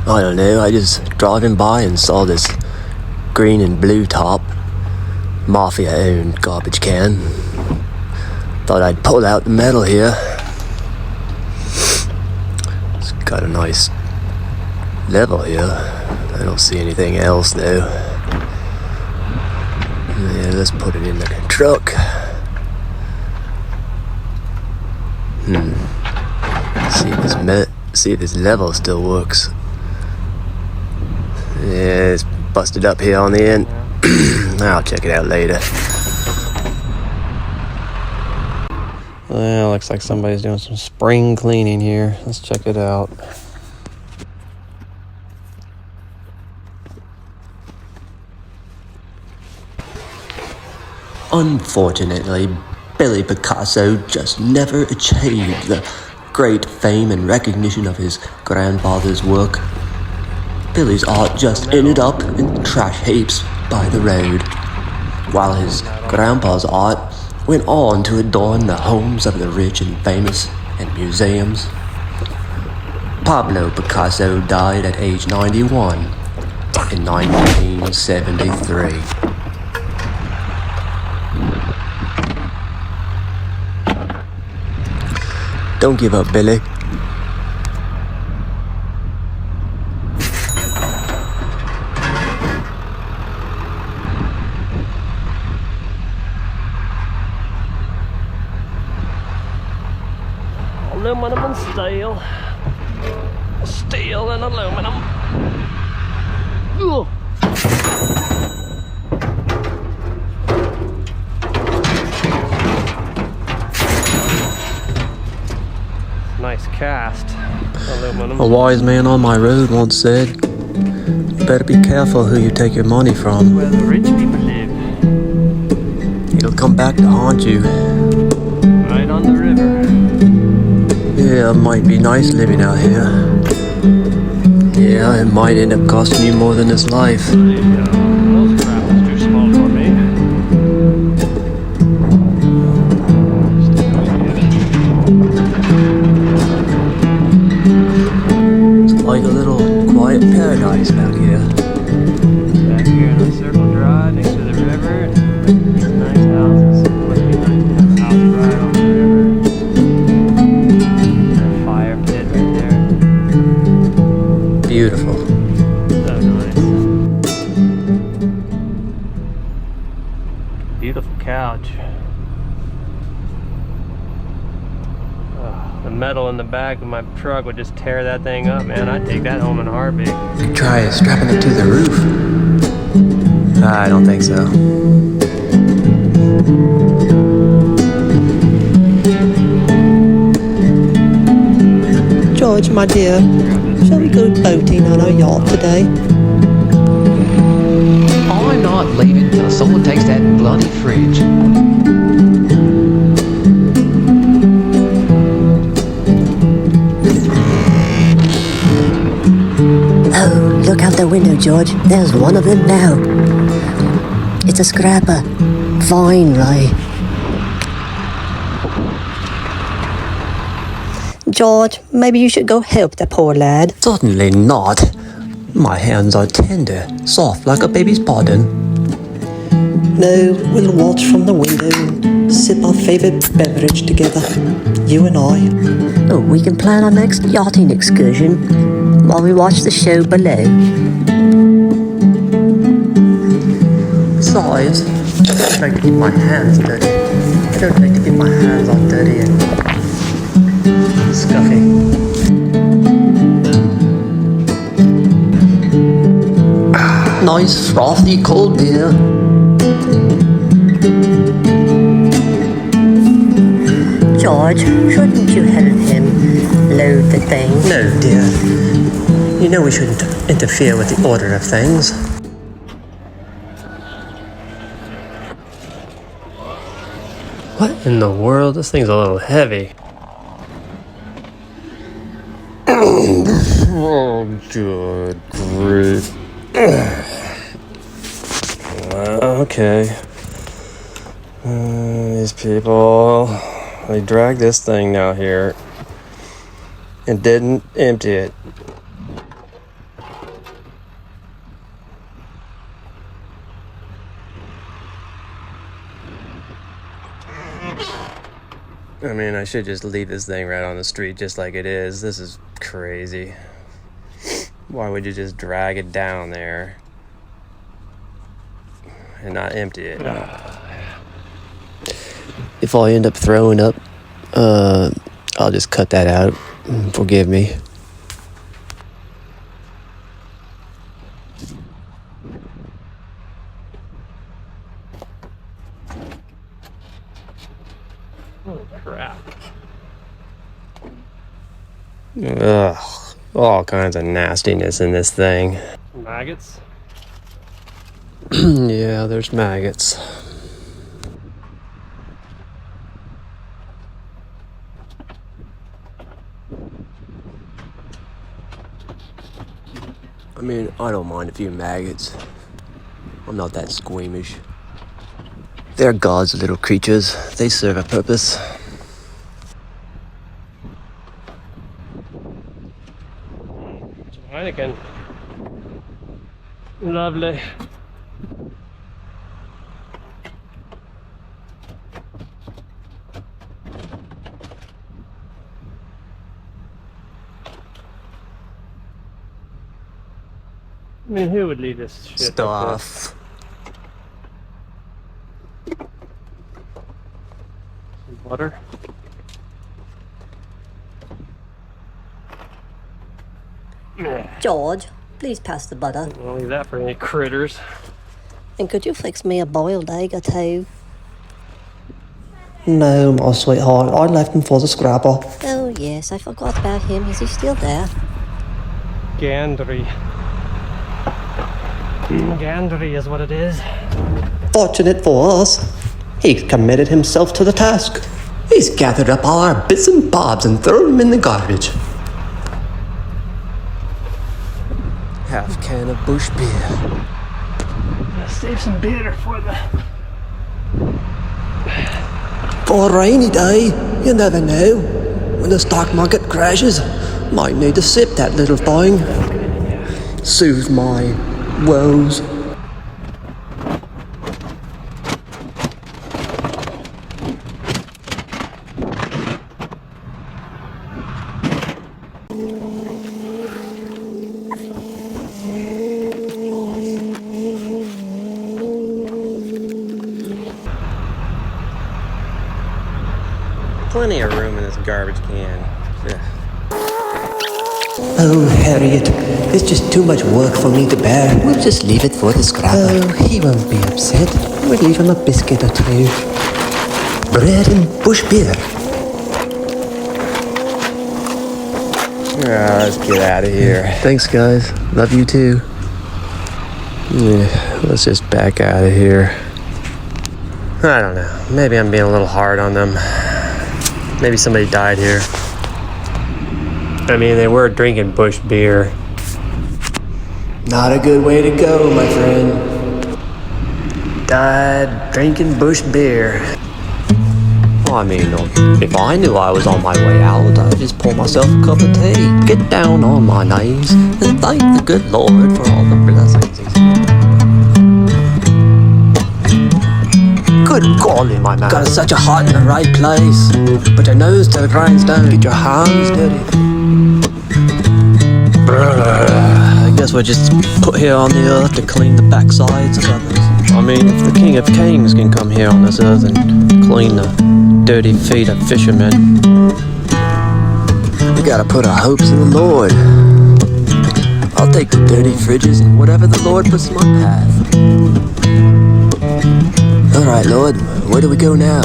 I don't know, I just driving by and saw this green and blue top Mafia-owned garbage can. Thought I'd pull out the metal here. It's got a nice level here. I don't see anything else though. Yeah, let's put it in the truck. See if this level still works. Yeah, it's busted up here on the end. I'll check it out later. Well, looks like somebody's doing some spring cleaning here. Let's check it out. Unfortunately, Billy Picasso just never achieved the great fame and recognition of his grandfather's work. Billy's art just ended up in trash heaps by the road, while his grandpa's art went on to adorn the homes of the rich and famous and museums. Pablo Picasso died at age 91 in 1973. Don't give up, Billy. Aluminum and steel. Steel and aluminum. Ugh. Nice cast. Aluminum. A wise man on my road once said, "You better be careful who you take your money from. Where the rich people live. It'll come back to haunt you." Right on the river. Yeah, it might be nice living out here. Yeah, it might end up costing you more than this life. Those crap is too small for me. It's like a little quiet paradise back here. Back here on Circle Drive next to the river. These nice houses. Must be nice to have a house right on the river. That fire pit right there. Beautiful. So nice. Beautiful couch. The metal in the back of my truck would just tear that thing up, man. I'd take that home in a heartbeat. You could try strapping it to the roof. I don't think so. George, my dear, shall we go boating on our yacht today? I'm not leaving till someone takes that bloody fridge. Oh, look out the window, George. There's one of them now. It's a scrapper. Fine, Ray. George, maybe you should go help the poor lad. Certainly not. My hands are tender, soft like a baby's pardon. No, we'll watch from the window and sip our favourite beverage together. You and I. Oh, we can plan our next yachting excursion while we watch the show below. Besides, I don't like to get my hands dirty. I don't like to get my hands all dirty and scuffy. Nice frothy cold beer. George, shouldn't you help him load the thing? No, dear. You know we shouldn't interfere with the order of things. What in the world? This thing's a little heavy. Oh, good grief. Okay. These people, they dragged this thing down here and didn't empty it. I mean, I should just leave this thing right on the street just like it is. This is crazy. Why would you just drag it down there and not empty it? If I end up throwing up, I'll just cut that out. Forgive me. Holy crap. Ugh, all kinds of nastiness in this thing. Maggots? Yeah, there's maggots. I mean, I don't mind a few maggots. I'm not that squeamish. They're God's little creatures. They serve a purpose. Heineken. Lovely. I mean, who would leave this shit Stuff. like this? Some butter. George, please pass the butter. Don't leave that for any critters. And could you fix me a boiled egg or two? No, my sweetheart, I left him for the scrapper. Oh, yes, I forgot about him. Is he still there? Gandry. Gandry is what it is. Fortunate for us, he's committed himself to the task. He's gathered up all our bits and bobs and thrown them in the garbage. Half can of bush beer. Gotta save some beer for the... For a rainy day, you never know. When the stock market crashes, might need to sip that little thing. Soothe my woes. Plenty of room in this garbage can. Ugh. Oh, Harriet, it's just too much work for me to bear. We'll just leave it for the scrapper. Oh, he won't be upset. We'll leave him a biscuit or two. Bread and bush beer. Let's get out of here. Thanks, guys. Love you too. Yeah, let's just back out of here. I don't know. Maybe I'm being a little hard on them. Maybe somebody died here. I mean, they were drinking bush beer. Not a good way to go, my friend. Died drinking bush beer. Well, I mean, if I knew I was on my way out, I'd just pour myself a cup of tea, get down on my knees, and thank the good Lord for all the blessings he's given. Good golly, my man. Got such a heart in the right place. Put your nose to the grindstone. Get your hands dirty. I guess we're just put here on the earth to clean the backsides of others. I mean, if the King of Kings can come here on this earth and clean the dirty feet of fishermen, we gotta put our hopes in the Lord. I'll take the dirty fridges and whatever the Lord puts in my path. Alright, Lord, where do we go now?